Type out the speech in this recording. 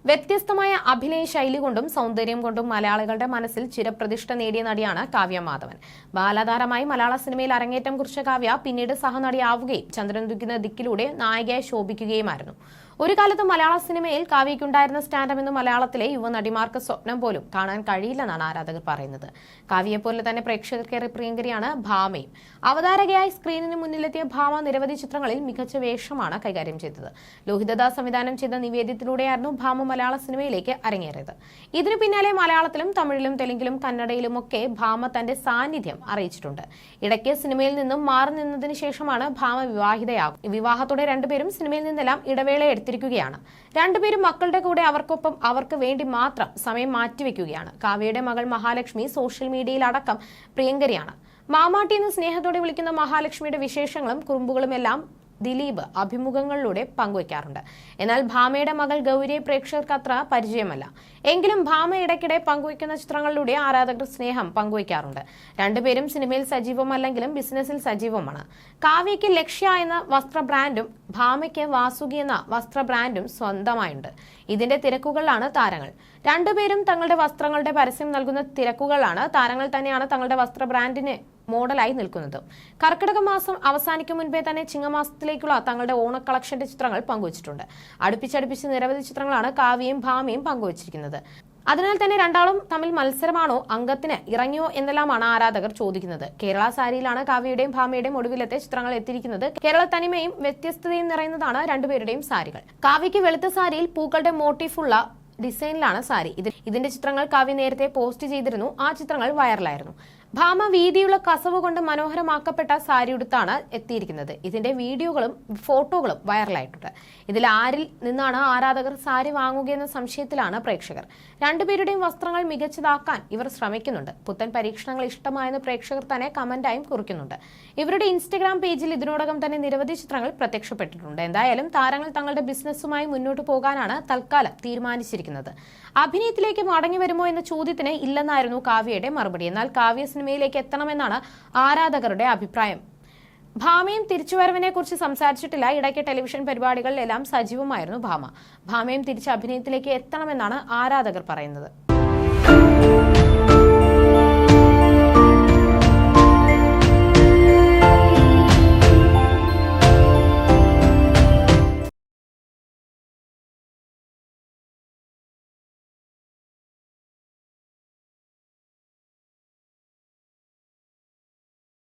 വ്യത്യസ്തമായ അഭിനയ ശൈലി കൊണ്ടും സൗന്ദര്യം കൊണ്ടും മലയാളികളുടെ മനസ്സിൽ ചിരപ്രതിഷ്ഠ നേടിയ നടിയാണ് കാവ്യ മാധവൻ. ബാലതാരമായി മലയാള സിനിമയിൽ അരങ്ങേറ്റം കുറിച്ച കാവ്യ പിന്നീട് സഹനടിയാവുകയും ചന്ദ്രൻ ഉദിക്കുന്ന ദിക്കിലൂടെ നായികയായി ശോഭിക്കുകയുമായിരുന്നു. ഒരു കാലത്ത് മലയാള സിനിമയിൽ കാവ്യയ്ക്കുണ്ടായിരുന്ന സ്റ്റാൻഡമെന്ന് മലയാളത്തിലെ യുവനടിമാർക്ക് സ്വപ്നം പോലും കാണാൻ കഴിയില്ലെന്നാണ് ആരാധകർ പറയുന്നത്. കാവ്യയെപ്പോലെ തന്നെ പ്രേക്ഷകർക്കേറെ പ്രിയങ്കരിയാണ് ഭാമയും. അവതാരകയായി സ്ക്രീനിന് മുന്നിലെത്തിയ ഭാമ നിരവധി ചിത്രങ്ങളിൽ മികച്ച വേഷമാണ് കൈകാര്യം ചെയ്തത്. ലോഹിതദാസ് സംവിധാനം ചെയ്ത നിവേദ്യത്തിലൂടെയായിരുന്നു ഭാമ മലയാള സിനിമയിലേക്ക് അരങ്ങേറിയത്. ഇതിനു പിന്നാലെ മലയാളത്തിലും തമിഴിലും തെലുങ്കിലും കന്നഡയിലുമൊക്കെ ഭാമ തന്റെ സാന്നിധ്യം അറിയിച്ചിട്ടുണ്ട്. ഇടയ്ക്ക് സിനിമയിൽ നിന്നും മാറി നിന്നതിന് ശേഷമാണ് ഭാമ വിവാഹിതയാകും. വിവാഹത്തോടെ രണ്ടുപേരും സിനിമയിൽ നിന്നെല്ലാം ഇടവേള എടുത്തിരിക്കുകയാണ്. രണ്ടുപേരും മക്കളുടെ കൂടെ അവർക്കൊപ്പം അവർക്ക് വേണ്ടി മാത്രം സമയം മാറ്റിവെക്കുകയാണ്. കാവ്യയുടെ മകൾ മഹാലക്ഷ്മി സോഷ്യൽ മീഡിയയിൽ അടക്കം പ്രിയങ്കരിയാണ്. മാമാട്ടി എന്ന് സ്നേഹത്തോടെ വിളിക്കുന്ന മഹാലക്ഷ്മിയുടെ വിശേഷങ്ങളും കുറുമ്പുകളും എല്ലാം ദിലീപ് അഭിമുഖങ്ങളിലൂടെ പങ്കുവയ്ക്കാറുണ്ട്. എന്നാൽ ഭാമയുടെ മകൾ ഗൗരിയെ പ്രേക്ഷകർക്ക് അത്ര പരിചയമല്ല. എങ്കിലും ഭാമ ഇടയ്ക്കിടെ പങ്കുവയ്ക്കുന്ന ചിത്രങ്ങളിലൂടെ ആരാധകർ സ്നേഹം പങ്കുവയ്ക്കാറുണ്ട്. രണ്ടുപേരും സിനിമയിൽ സജീവമല്ലെങ്കിലും ബിസിനസ്സിൽ സജീവമാണ്. കാവ്യയ്ക്ക് ലക്ഷ്യ എന്ന വസ്ത്ര ബ്രാൻഡും ഭാമയ്ക്ക് വാസുകി എന്ന വസ്ത്ര ബ്രാൻഡും സ്വന്തമായുണ്ട്. ഇതിന്റെ തിരക്കുകളിലാണ് താരങ്ങൾ. രണ്ടുപേരും തങ്ങളുടെ വസ്ത്രങ്ങളുടെ പരസ്യം നൽകുന്ന തിരക്കുകളിലാണ്. താരങ്ങൾ തന്നെയാണ് തങ്ങളുടെ വസ്ത്ര ബ്രാൻഡിന് മോഡലായി നിൽക്കുന്നത്. കർക്കിടക മാസം അവസാനിക്കും മുൻപേ തന്നെ ചിങ്ങമാസത്തിലേക്കുള്ള തങ്ങളുടെ ഓണ കളക്ഷന്റെ ചിത്രങ്ങൾ പങ്കുവച്ചിട്ടുണ്ട്. അടുപ്പിച്ചടുപ്പിച്ച് നിരവധി ചിത്രങ്ങളാണ് കാവ്യയും ഭാമയും പങ്കുവച്ചിരിക്കുന്നത്. അതിനാൽ തന്നെ രണ്ടാളും തമ്മിൽ മത്സരമാണോ, അംഗത്തിന് ഇറങ്ങിയോ എന്നെല്ലാമാണ് ആരാധകർ ചോദിക്കുന്നത്. കേരള സാരിയിലാണ് കാവ്യയുടെയും ഭാമയുടെയും ഒടുവിലത്തെ ചിത്രങ്ങൾ എത്തിയിരിക്കുന്നത്. കേരള തനിമയും വ്യത്യസ്തതയും നിറയുന്നതാണ് രണ്ടുപേരുടെയും സാരികൾ. കാവ്യയ്ക്ക് വെളുത്ത സാരിയിൽ പൂക്കളുടെ മോട്ടീഫുള്ള ഡിസൈനിലാണ് സാരി. ഇതിന്റെ ചിത്രങ്ങൾ കാവ്യ നേരത്തെ പോസ്റ്റ് ചെയ്തിരുന്നു. ആ ചിത്രങ്ങൾ വൈറലായിരുന്നു. ഭാമ വീതിയുള്ള കസവ് കൊണ്ട് മനോഹരമാക്കപ്പെട്ട സാരി ഉടുത്താണ് എത്തിയിരിക്കുന്നത്. ഇതിന്റെ വീഡിയോകളും ഫോട്ടോകളും വൈറലായിട്ടുണ്ട്. ഇതിൽ ആരിൽ നിന്നാണ് ആരാധകർ സാരി വാങ്ങുകയെന്ന സംശയത്തിലാണ് പ്രേക്ഷകർ. രണ്ടുപേരുടെയും വസ്ത്രങ്ങൾ മികച്ചതാക്കാൻ ഇവർ ശ്രമിക്കുന്നുണ്ട്. പുത്തൻ പരീക്ഷണങ്ങൾ ഇഷ്ടമായെന്ന് പ്രേക്ഷകർ തന്നെ കമന്റായും കുറിക്കുന്നുണ്ട്. ഇവരുടെ ഇൻസ്റ്റഗ്രാം പേജിൽ ഇതിനോടകം തന്നെ നിരവധി ചിത്രങ്ങൾ പ്രത്യക്ഷപ്പെട്ടിട്ടുണ്ട്. എന്തായാലും താരങ്ങൾ തങ്ങളുടെ ബിസിനസ്സുമായി മുന്നോട്ട് പോകാനാണ് തൽക്കാലം തീരുമാനിച്ചിരിക്കുന്നത്. അഭിനയത്തിലേക്ക് മടങ്ങി വരുമോ എന്ന ചോദ്യത്തിന് ഇല്ലെന്നായിരുന്നു കാവ്യയുടെ മറുപടി. എന്നാൽ കാവ്യ സിനിമയിലേക്ക് എത്തണമെന്നാണ് ആരാധകരുടെ അഭിപ്രായം. ഭാമയും തിരിച്ചുവരവിനെ കുറിച്ച് സംസാരിച്ചിട്ടില്ല. ഇടയ്ക്ക് ടെലിവിഷൻ പരിപാടികളിലെല്ലാം സജീവമായിരുന്നു ഭാമയും തിരിച്ച് അഭിനയത്തിലേക്ക് എത്തണമെന്നാണ് ആരാധകർ പറയുന്നത്.